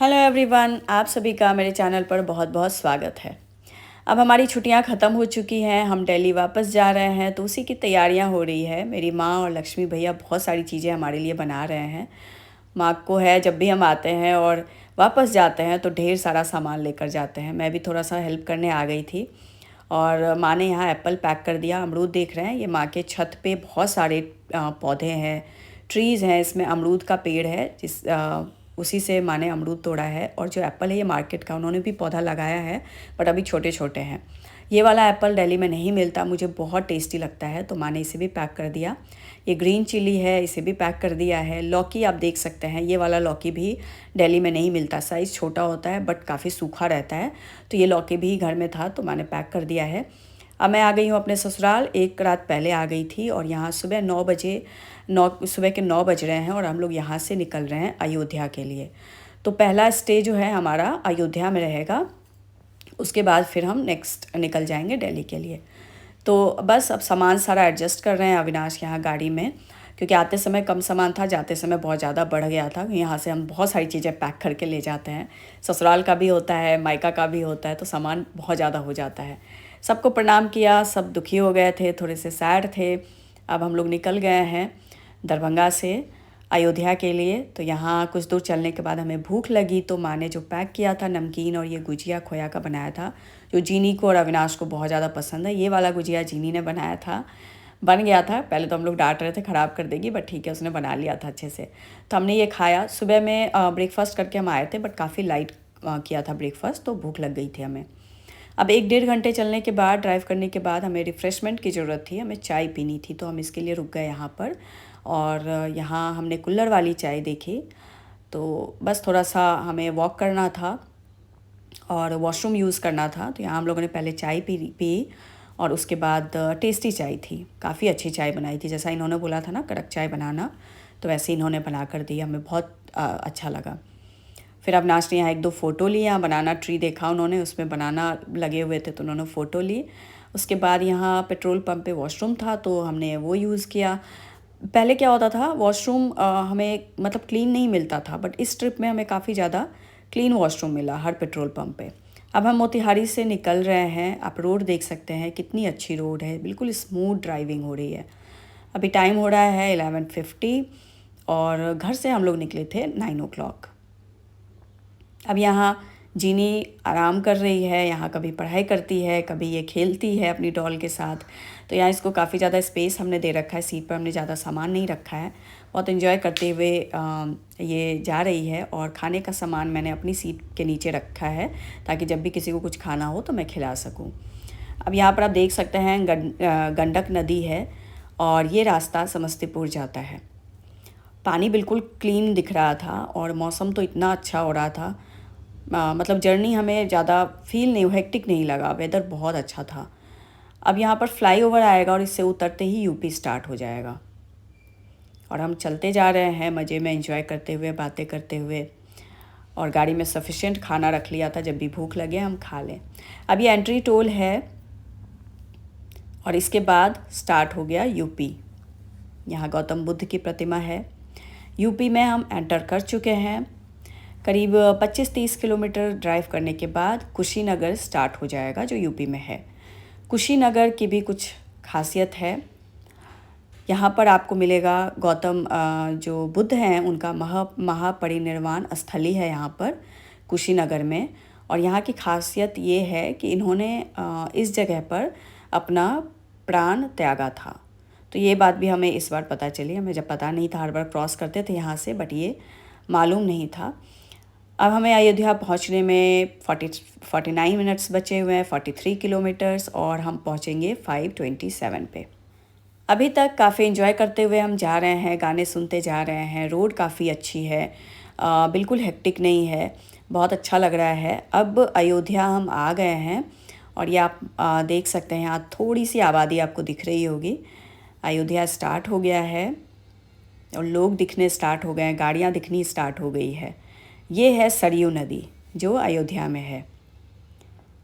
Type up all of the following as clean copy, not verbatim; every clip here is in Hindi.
हेलो एवरीवन, आप सभी का मेरे चैनल पर बहुत बहुत स्वागत है। अब हमारी छुट्टियां ख़त्म हो चुकी हैं, हम दिल्ली वापस जा रहे हैं तो उसी की तैयारियां हो रही है। मेरी माँ और लक्ष्मी भैया बहुत सारी चीज़ें हमारे लिए बना रहे हैं। माँ को है जब भी हम आते हैं और वापस जाते हैं तो ढेर सारा सामान लेकर जाते हैं। मैं भी थोड़ा सा हेल्प करने आ गई थी और माँ ने यहाँ एप्पल पैक कर दिया। अमरूद देख रहे हैं, ये माँ के छत पे बहुत सारे पौधे हैं, ट्रीज़ हैं। इसमें अमरूद का पेड़ है उसी से माँ ने अमरूद तोड़ा है। और जो एप्पल है ये मार्केट का, उन्होंने भी पौधा लगाया है बट अभी छोटे छोटे हैं। ये वाला एप्पल दिल्ली में नहीं मिलता, मुझे बहुत टेस्टी लगता है तो माँ ने इसे भी पैक कर दिया। ये ग्रीन चिली है, इसे भी पैक कर दिया है। लौकी आप देख सकते हैं, ये वाला लौकी भी दिल्ली में नहीं मिलता, साइज़ छोटा होता है बट काफ़ी सूखा रहता है। तो ये लौकी भी घर में था तो मैंने पैक कर दिया है। अब मैं आ गई हूँ अपने ससुराल, एक रात पहले आ गई थी और यहाँ सुबह के 9 बज रहे हैं और हम लोग यहाँ से निकल रहे हैं अयोध्या के लिए। तो पहला स्टे जो है हमारा अयोध्या में रहेगा, उसके बाद फिर हम नेक्स्ट निकल जाएंगे दिल्ली के लिए। तो बस अब सामान सारा एडजस्ट कर रहे हैं अविनाश के यहाँ गाड़ी में, क्योंकि आते समय कम सामान था, जाते समय बहुत ज़्यादा बढ़ गया था। यहाँ से हम बहुत सारी चीज़ें पैक करके ले जाते हैं, ससुराल का भी होता है, मायका का भी होता है, तो सामान बहुत ज़्यादा हो जाता है। सबको प्रणाम किया, सब दुखी हो गए थे, थोड़े से सैड थे। अब हम लोग निकल गए हैं दरभंगा से अयोध्या के लिए। तो यहाँ कुछ दूर चलने के बाद हमें भूख लगी तो माँ ने जो पैक किया था नमकीन और ये गुजिया खोया का बनाया था, जो जीनी को और अविनाश को बहुत ज़्यादा पसंद है। ये वाला गुजिया जीनी ने बनाया था, बन गया था। पहले तो हम लोग डांट रहे थे ख़राब कर देगी, बट ठीक है, उसने बना लिया था अच्छे से। तो हमने ये खाया। सुबह में ब्रेकफास्ट करके हम आए थे बट काफ़ी लाइट किया था ब्रेकफास्ट, तो भूख लग गई थी हमें। अब 1-1.5 घंटे चलने के बाद, ड्राइव करने के बाद हमें रिफ़्रेशमेंट की ज़रूरत थी, हमें चाय पीनी थी, तो हम इसके लिए रुक गए यहाँ पर। और यहाँ हमने कुल्हड़ वाली चाय देखी। तो बस थोड़ा सा हमें वॉक करना था और वॉशरूम यूज़ करना था, तो यहाँ हम लोगों ने पहले चाय पी और उसके बाद टेस्टी चाय थी, काफ़ी अच्छी चाय बनाई थी। जैसा इन्होंने बोला था ना कड़क चाय बनाना, तो वैसे इन्होंने बना कर दी, हमें बहुत अच्छा लगा। फिर अविनाश ने यहाँ 1-2 फ़ोटो ली, यहाँ बनाना ट्री देखा उन्होंने, उसमें बनाना लगे हुए थे तो उन्होंने फ़ोटो ली। उसके बाद यहाँ पेट्रोल पंप पे वॉशरूम था तो हमने वो यूज़ किया। पहले क्या होता था, वॉशरूम हमें मतलब क्लीन नहीं मिलता था, बट इस ट्रिप में हमें काफ़ी ज़्यादा क्लीन वॉशरूम मिला हर पेट्रोल पंप पे। अब हम मोतिहारी से निकल रहे हैं, आप रोड देख सकते हैं कितनी अच्छी रोड है, बिल्कुल स्मूथ ड्राइविंग हो रही है। अभी टाइम हो रहा है 11:50 और घर से हम लोग निकले थे 9 o'clock। अब यहाँ जीनी आराम कर रही है, यहाँ कभी पढ़ाई करती है, कभी ये खेलती है अपनी डॉल के साथ। तो यहाँ इसको काफ़ी ज़्यादा स्पेस हमने दे रखा है, सीट पर हमने ज़्यादा सामान नहीं रखा है। बहुत एंजॉय करते हुए ये जा रही है। और खाने का सामान मैंने अपनी सीट के नीचे रखा है ताकि जब भी किसी को कुछ खाना हो तो मैं खिला सकूँ। अब यहाँ पर आप देख सकते हैं गंडक नदी है और ये रास्ता समस्तीपुर जाता है। पानी बिल्कुल क्लीन दिख रहा था और मौसम तो इतना अच्छा हो रहा था, मतलब जर्नी हमें ज़्यादा फील नहीं, हेक्टिक नहीं लगा, वेदर बहुत अच्छा था। अब यहाँ पर फ्लाईओवर आएगा और इससे उतरते ही यूपी स्टार्ट हो जाएगा और हम चलते जा रहे हैं मज़े में, एंजॉय करते हुए, बातें करते हुए। और गाड़ी में सफिशिएंट खाना रख लिया था, जब भी भूख लगे हम खा लें। अब ये एंट्री टोल है और इसके बाद स्टार्ट हो गया यूपी। यहाँ गौतम बुद्ध की प्रतिमा है। यूपी में हम एंटर कर चुके हैं। करीब 25-30 किलोमीटर ड्राइव करने के बाद कुशीनगर स्टार्ट हो जाएगा, जो यूपी में है। कुशीनगर की भी कुछ खासियत है। यहाँ पर आपको मिलेगा गौतम जो बुद्ध हैं उनका महापरिनिर्वाण स्थली है यहाँ पर कुशीनगर में। और यहाँ की खासियत ये है कि इन्होंने इस जगह पर अपना प्राण त्यागा था। तो ये बात भी हमें इस बार पता चली, हमें जब पता नहीं था, हर बार क्रॉस करते थे यहाँ से, बट ये मालूम नहीं था। अब हमें अयोध्या पहुँचने में 49 मिनट्स बचे हुए हैं, 43 किलोमीटर्स, और हम पहुँचेंगे 5:27 पे। अभी तक काफ़ी एंजॉय करते हुए हम जा रहे हैं, गाने सुनते जा रहे हैं। रोड काफ़ी अच्छी है, बिल्कुल हेक्टिक नहीं है, बहुत अच्छा लग रहा है। अब अयोध्या हम आ गए हैं और ये आप देख सकते हैं, यहाँ थोड़ी सी आबादी आपको दिख रही होगी। अयोध्या स्टार्ट हो गया है और लोग दिखने स्टार्ट हो गए हैं, गाड़ियाँ दिखनी स्टार्ट हो गई है। ये है सरयू नदी जो अयोध्या में है।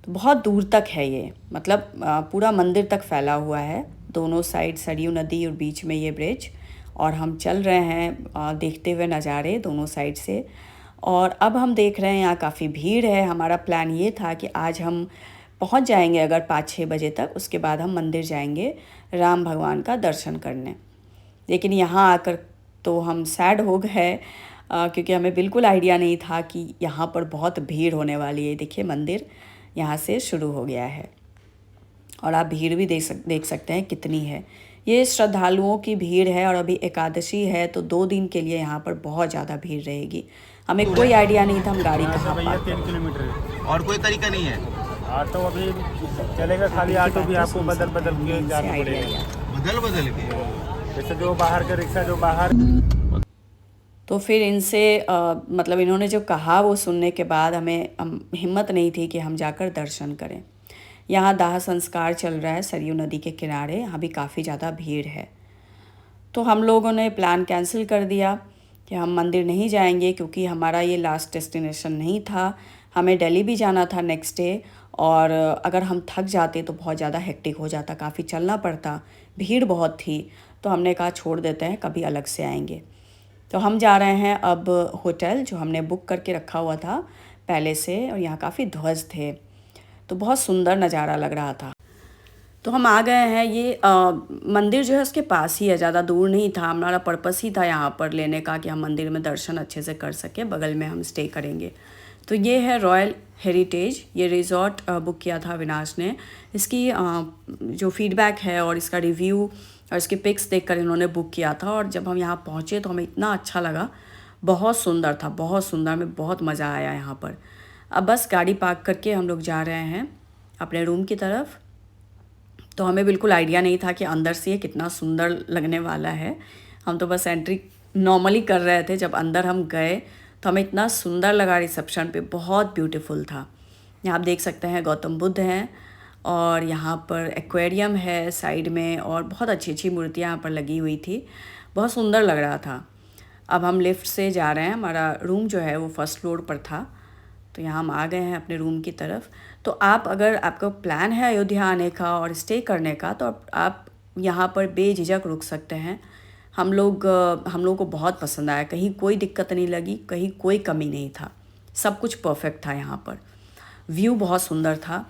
तो बहुत दूर तक है ये, मतलब पूरा मंदिर तक फैला हुआ है, दोनों साइड सरयू नदी और बीच में ये ब्रिज। और हम चल रहे हैं देखते हुए नज़ारे दोनों साइड से। और अब हम देख रहे हैं यहाँ काफ़ी भीड़ है। हमारा प्लान ये था कि आज हम पहुँच जाएंगे अगर 5-6 बजे तक, उसके बाद हम मंदिर जाएंगे राम भगवान का दर्शन करने। लेकिन यहाँ आकर तो हम सैड हो गए, क्योंकि हमें बिल्कुल आइडिया नहीं था कि यहाँ पर बहुत भीड़ होने वाली है। देखिए मंदिर यहाँ से शुरू हो गया है और आप भीड़ भी देख सकते हैं कितनी है। ये श्रद्धालुओं की भीड़ है और अभी एकादशी है, तो 2 दिन के लिए यहाँ पर बहुत ज़्यादा भीड़ रहेगी। हमें कोई आइडिया नहीं था हम गाड़ी कहाँ भैया पार्क 3 करें। किलोमीटर है और कोई तरीका नहीं है। ऑटो अभी चलेगा, खाली ऑटो भी आपको बदल बदल के जाना आइडिया पड़ेगा। बदल बदल के जैसे जो बाहर का रिक्शा जो बाहर। तो फिर इनसे मतलब इन्होंने जो कहा वो सुनने के बाद हमें हिम्मत नहीं थी कि हम जाकर दर्शन करें। यहाँ दाह संस्कार चल रहा है सरयू नदी के किनारे, यहाँ भी काफ़ी ज़्यादा भीड़ है। तो हम लोगों ने प्लान कैंसिल कर दिया कि हम मंदिर नहीं जाएंगे, क्योंकि हमारा ये लास्ट डेस्टिनेशन नहीं था। हमें दिल्ली भी जाना था नेक्स्ट डे, और अगर हम थक जाते तो बहुत ज़्यादा हेक्टिक हो जाता, काफ़ी चलना पड़ता, भीड़ बहुत थी। तो हमने कहा छोड़ देते हैं, कभी अलग से आएंगे। तो हम जा रहे हैं अब होटल जो हमने बुक करके रखा हुआ था पहले से, और यहाँ काफ़ी ध्वज थे, तो बहुत सुंदर नज़ारा लग रहा था। तो हम आ गए हैं। ये मंदिर जो है उसके पास ही है, ज़्यादा दूर नहीं था। हमारा पर्पस ही था यहाँ पर लेने का कि हम मंदिर में दर्शन अच्छे से कर सकें, बगल में हम स्टे करेंगे। तो ये है रॉयल हेरिटेज, ये रिज़ॉर्ट बुक किया था अविनाश ने। इसकी जो फीडबैक है और इसका रिव्यू और इसके पिक्स देखकर इन्होंने बुक किया था, और जब हम यहाँ पहुँचे तो हमें इतना अच्छा लगा, बहुत सुंदर था, बहुत सुंदर, हमें बहुत मज़ा आया यहाँ पर। अब बस गाड़ी पार्क करके हम लोग जा रहे हैं अपने रूम की तरफ। तो हमें बिल्कुल आइडिया नहीं था कि अंदर से ये कितना सुंदर लगने वाला है। हम तो बस एंट्री नॉर्मली कर रहे थे। जब अंदर हम गए तो हमें इतना सुंदर लगा, रिसेप्शन पे बहुत ब्यूटीफुल था। यहाँ आप देख सकते हैं गौतम बुद्ध हैं, और यहाँ पर एक्वेरियम है साइड में, और बहुत अच्छी अच्छी मूर्तियाँ यहाँ पर लगी हुई थी, बहुत सुंदर लग रहा था। अब हम लिफ्ट से जा रहे हैं, हमारा रूम जो है वो फर्स्ट फ्लोर पर था। तो यहाँ हम आ गए हैं अपने रूम की तरफ। तो आप अगर आपका प्लान है अयोध्या आने का और स्टे करने का, तो आप यहाँ पर बेझिझक रुक सकते हैं। हम लोग को बहुत पसंद आया, कहीं कोई दिक्कत नहीं लगी, कहीं कोई कमी नहीं था, सब कुछ परफेक्ट था। यहाँ पर व्यू बहुत सुंदर था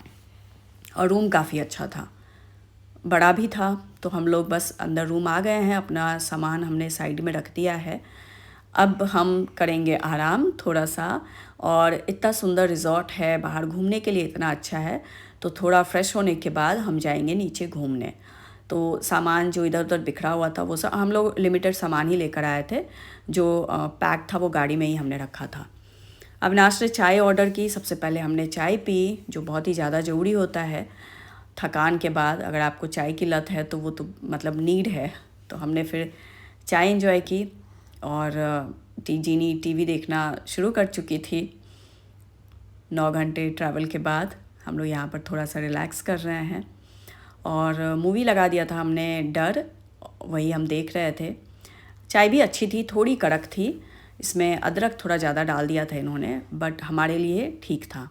और रूम काफ़ी अच्छा था, बड़ा भी था। तो हम लोग बस अंदर रूम आ गए हैं, अपना सामान हमने साइड में रख दिया है। अब हम करेंगे आराम थोड़ा सा, और इतना सुंदर रिज़ॉर्ट है, बाहर घूमने के लिए इतना अच्छा है। तो थोड़ा फ्रेश होने के बाद हम जाएंगे नीचे घूमने। तो सामान जो इधर उधर बिखरा हुआ था वो सब हम लोग लिमिटेड सामान ही लेकर आए थे, जो पैक था वो गाड़ी में ही हमने रखा था। अविनाश ने चाय ऑर्डर की। सबसे पहले हमने चाय पी, जो बहुत ही ज़्यादा ज़रूरी होता है थकान के बाद। अगर आपको चाय की लत है तो वो तो मतलब नीड है। तो हमने फिर चाय एंजॉय की, और जीनी टीवी देखना शुरू कर चुकी थी। 9 घंटे ट्रैवल के बाद हम लोग यहाँ पर थोड़ा सा रिलैक्स कर रहे हैं, और मूवी लगा दिया था हमने डर, वही हम देख रहे थे। चाय भी अच्छी थी, थोड़ी कड़क थी, इसमें अदरक थोड़ा ज़्यादा डाल दिया था इन्होंने, बट हमारे लिए ठीक था।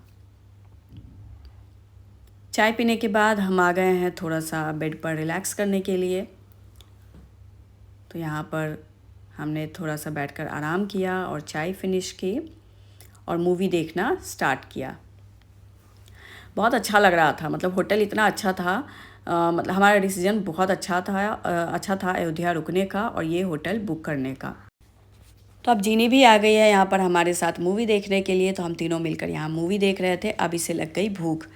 चाय पीने के बाद हम आ गए हैं थोड़ा सा बेड पर रिलैक्स करने के लिए। तो यहाँ पर हमने थोड़ा सा बैठकर आराम किया और चाय फिनिश की और मूवी देखना स्टार्ट किया। बहुत अच्छा लग रहा था, मतलब होटल इतना अच्छा था, मतलब हमारा डिसीजन बहुत अच्छा था अयोध्या रुकने का और ये होटल बुक करने का। तो अब जीनी भी आ गई है यहाँ पर हमारे साथ मूवी देखने के लिए। तो हम तीनों मिलकर यहाँ मूवी देख रहे थे। अब इसे लग गई भूख,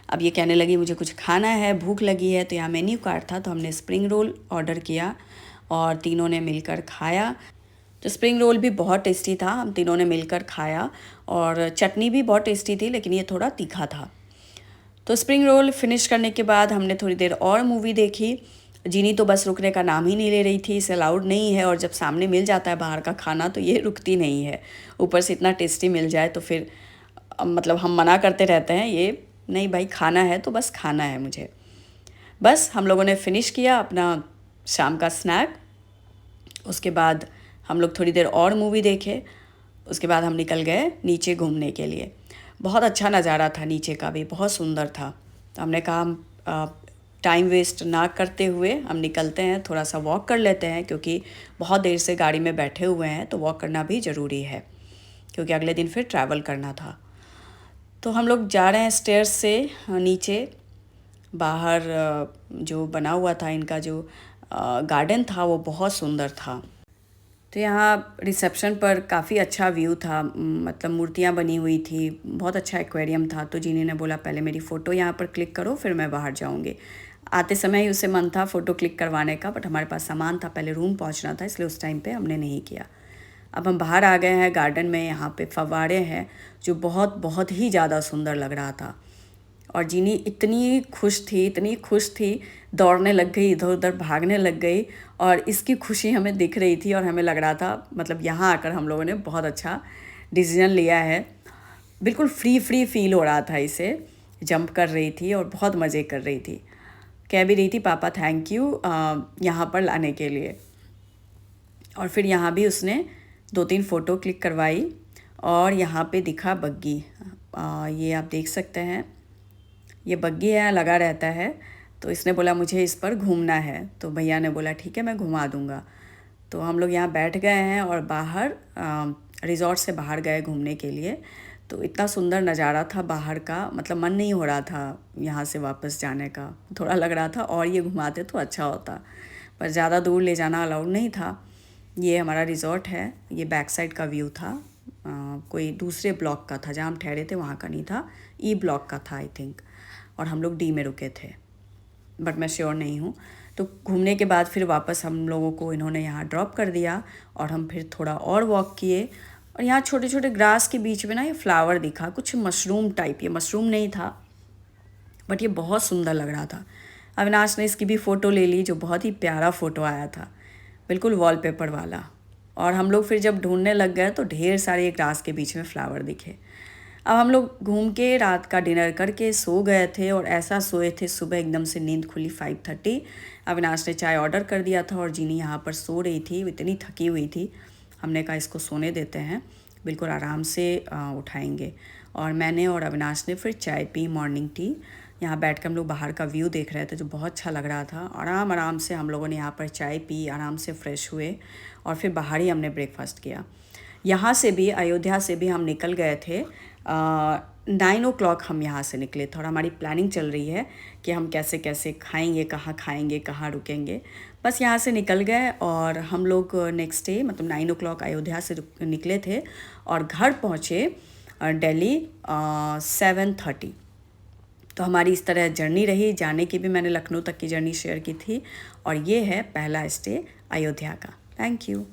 अब ये कहने लगी मुझे कुछ खाना है, भूख लगी है। तो यहाँ मेन्यू कार्ड था, तो हमने स्प्रिंग रोल ऑर्डर किया और तीनों ने मिलकर खाया। तो स्प्रिंग रोल भी बहुत टेस्टी था, हम तीनों ने मिलकर खाया, और चटनी भी बहुत टेस्टी थी, लेकिन ये थोड़ा तीखा था। तो स्प्रिंग रोल फिनिश करने के बाद हमने थोड़ी देर और मूवी देखी। जीनी तो बस रुकने का नाम ही नहीं ले रही थी, इसे अलाउड नहीं है, और जब सामने मिल जाता है बाहर का खाना तो ये रुकती नहीं है। ऊपर से इतना टेस्टी मिल जाए तो फिर मतलब हम मना करते रहते हैं, ये नहीं भाई खाना है तो बस खाना है मुझे। बस हम लोगों ने फिनिश किया अपना शाम का स्नैक। उसके बाद हम लोग थोड़ी देर और मूवी देखे, उसके बाद हम निकल गए नीचे घूमने के लिए। बहुत अच्छा नज़ारा था, नीचे का भी बहुत सुंदर था। तो हमने कहा हम टाइम वेस्ट ना करते हुए हम निकलते हैं, थोड़ा सा वॉक कर लेते हैं, क्योंकि बहुत देर से गाड़ी में बैठे हुए हैं तो वॉक करना भी ज़रूरी है, क्योंकि अगले दिन फिर ट्रैवल करना था। तो हम लोग जा रहे हैं स्टेयर्स से नीचे। बाहर जो बना हुआ था इनका जो गार्डन था वो बहुत सुंदर था। तो यहाँ रिसेप्शन पर काफ़ी अच्छा व्यू था, मतलब मूर्तियाँ बनी हुई थी, बहुत अच्छा एक्वेरियम था। तो जीनी ने बोला पहले मेरी फ़ोटो यहाँ पर क्लिक करो फिर मैं बाहर जाऊँगी। आते समय ही उसे मन था फ़ोटो क्लिक करवाने का, बट हमारे पास सामान था, पहले रूम पहुँचना था, इसलिए उस टाइम पे हमने नहीं किया। अब हम बाहर आ गए हैं गार्डन में। यहाँ पे फव्वारे हैं जो बहुत बहुत ही ज़्यादा सुंदर लग रहा था। और जीनी इतनी खुश थी, दौड़ने लग गई, इधर उधर भागने लग गई, और इसकी खुशी हमें दिख रही थी। और हमें लग रहा था मतलब यहाँ आकर हम लोगों ने बहुत अच्छा डिसीजन लिया है। बिल्कुल फ्री फील हो रहा था इसे। जंप कर रही थी और बहुत मज़े कर रही थी। कह भी रही थी पापा थैंक यू यहाँ पर लाने के लिए। और फिर यहाँ भी उसने 2-3 फ़ोटो क्लिक करवाई। और यहाँ पे दिखा बग्गी, ये आप देख सकते हैं, ये बग्गी है, लगा रहता है। तो इसने बोला मुझे इस पर घूमना है, तो भैया ने बोला ठीक है मैं घुमा दूँगा। तो हम लोग यहाँ बैठ गए हैं और बाहर रिज़ॉर्ट से बाहर गए घूमने के लिए। तो इतना सुंदर नज़ारा था बाहर का, मतलब मन नहीं हो रहा था यहाँ से वापस जाने का। थोड़ा लग रहा था और ये घुमाते तो अच्छा होता, पर ज़्यादा दूर ले जाना अलाउड नहीं था। ये हमारा रिज़ॉर्ट है, ये बैक साइड का व्यू था। कोई दूसरे ब्लॉक का था, जहाँ हम ठहरे थे वहाँ का नहीं था, ई ब्लॉक का था आई थिंक। और हम लोग डी में रुके थे, बट मैं श्योर नहीं हूँ। तो घूमने के बाद फिर वापस हम लोगों को इन्होंने यहाँ ड्रॉप कर दिया और हम फिर थोड़ा और वॉक किए। और यहाँ छोटे छोटे ग्रास के बीच में ना ये फ्लावर दिखा, कुछ मशरूम टाइप। ये मशरूम नहीं था, बट ये बहुत सुंदर लग रहा था। अविनाश ने इसकी भी फ़ोटो ले ली, जो बहुत ही प्यारा फ़ोटो आया था, बिल्कुल वॉलपेपर वाला। और हम लोग फिर जब ढूंढने लग गए तो ढेर सारे ग्रास के बीच में फ्लावर दिखे। अब हम लोग घूम के रात का डिनर करके सो गए थे, और ऐसा सोए थे सुबह एकदम से नींद खुली 5:30। अविनाश ने चाय ऑर्डर कर दिया था और जीनी यहाँ पर सो रही थी, इतनी थकी हुई थी। हमने कहा इसको सोने देते हैं, बिल्कुल आराम से उठाएंगे। और मैंने और अविनाश ने फिर चाय पी, मॉर्निंग टी। यहाँ बैठ कर हम लोग बाहर का व्यू देख रहे थे जो बहुत अच्छा लग रहा था। आराम से हम लोगों ने यहाँ पर चाय पी, आराम से फ्रेश हुए और फिर बाहर ही हमने ब्रेकफास्ट किया। यहाँ से भी, अयोध्या से भी हम निकल गए थे 9 o'clock हम यहाँ से निकले थे। और हमारी प्लानिंग चल रही है कि हम कैसे कैसे खाएंगे, कहाँ रुकेंगे। बस यहाँ से निकल गए और हम लोग नेक्स्ट डे मतलब 9 o'clock अयोध्या से निकले थे और घर पहुँचे दिल्ली 7:30। तो हमारी इस तरह जर्नी रही। जाने की भी मैंने लखनऊ तक की जर्नी शेयर की थी, और ये है पहला स्टे अयोध्या का। Thank you.